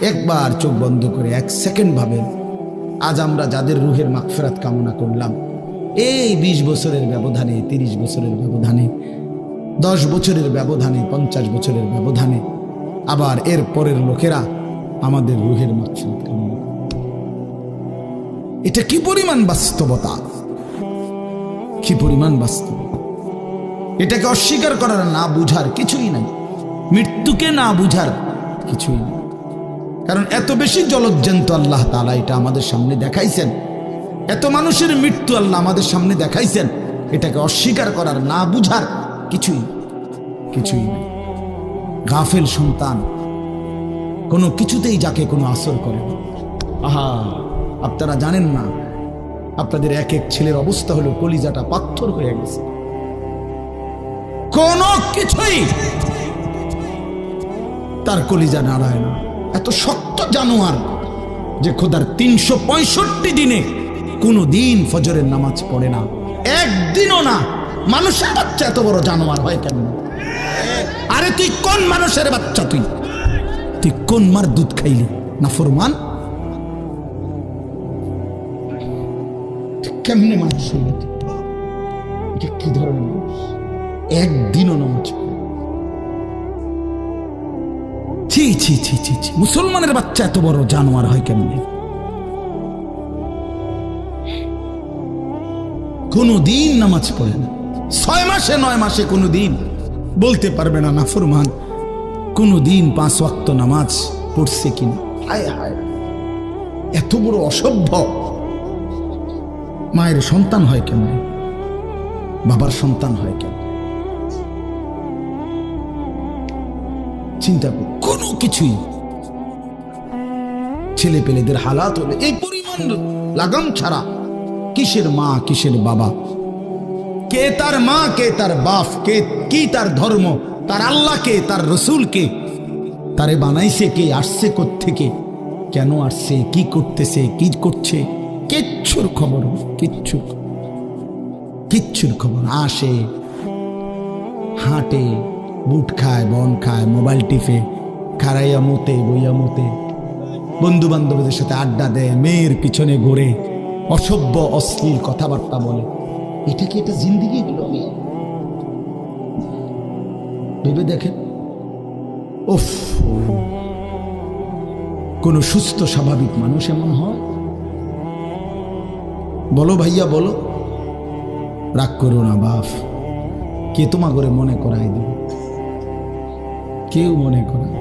একবার চোখ বন্ধ করে 1 সেকেন্ড ভাবেন, আজ আমরা যাদের রুহের মাগফিরাত কামনা করলাম, এই 20 বছরের ব্যবধানে, 30 বছরের ব্যবধানে, 10 বছরের ব্যবধানে, 50 বছরের ব্যবধানে, আবার এর পরের লোকেরা আমাদের রুহের মাগফিরাত কামনা করে। এটা কি পরিমাণ বাস্তবতা, কি পরিমাণ বাস্তব! এটাকে অস্বীকার করার, না বুঝার কিছুই নাই। মৃত্যুকে না বুঝার কিছুই নেই। কারণ এত বেশি জলজ্জান্ত আল্লাহ তাআলা এটা আমাদের সামনে দেখাইছেন, এত মানুষের মৃত্যু আল্লাহ আমাদের সামনে দেখাইছেন, এটাকে অস্বীকার করার, না বুঝার কিছুই কিছুই নেই। গাফেল সন্তান কোনো কিছুতেই যাকে কোনো আসর করে না। আহা, আপনারা জানেন না, আপনাদের এক এক ছেলের অবস্থা হলো কলিজাটা পাথর হয়ে গেছে। কোনো কিছুই তার কলিজা নাড়ায় না। এত শক্ত জানোয়ার যে খোদার 365 দিনে কোনো দিন ফজরের নামাজ পড়ে না, একদিনও না। মানুষের বাচ্চা এত বড় জানোয়ার হয় কেন? আরে তুই কোন মানুষের বাচ্চা? তুই কোন মার দুধ খাইলি? না ফরমান, কেমনে মানুষ হইল? এটা কি ধরনের মানুষ? একদিনও নামাজ পড়ে? ছি ছি ছি ছি ছি! মুসলমানের বাচ্চা এত বড় জানোয়ার হয় কেমনে? কোনদিন নামাজ পড়ে না, 6 মাসে 9 মাসে কোনদিন বলতে পারবে না নাফরমান কোনদিন 5 ওয়াক্ত নামাজ পড়ছে কিনা। হায় হায়, এত বড় অসভ্য! মায়ের সন্তান হয় কেমনে? বাবার সন্তান হয় কেমনে? চিন্তা কর। কোনো কিছুই ছেলে পেলেদের হালাত হলে এই পরিমাণ লাগাম ছাড়া, কিসের মা কিসের বাবা, কে তার মা কে তার বাপ, কে কি তার ধর্ম, তার আল্লাহ কে, তার রসুল কে, তারে বানাইছে কে, আসছে কোত্থেকে, কেন আসছে, কি করতেছে, কি করছে, কিচ্ছুর খবর, কিচ্ছুর খবর। আসে, হাঁটে, বুট খায়, বন খায়, মোবাইল টিপে, খারাইয়া মতে, বইয়া মতে, বন্ধু বান্ধবদের সাথে আড্ডা দেয়, মেয়ের পিছনে ঘোরে, অসভ্য অশ্লীল কথাবার্তা বলে। এটা কি এটা জিন্দিগি হলো? ভেবে দেখেন। উফ, কোন সুস্থ স্বাভাবিক মানুষ এমন হয়? বলো ভাইয়া, বলো। রাগ করো না বাপ, কে তোমা করে মনে করাই দেবে? কেউ মনে করায়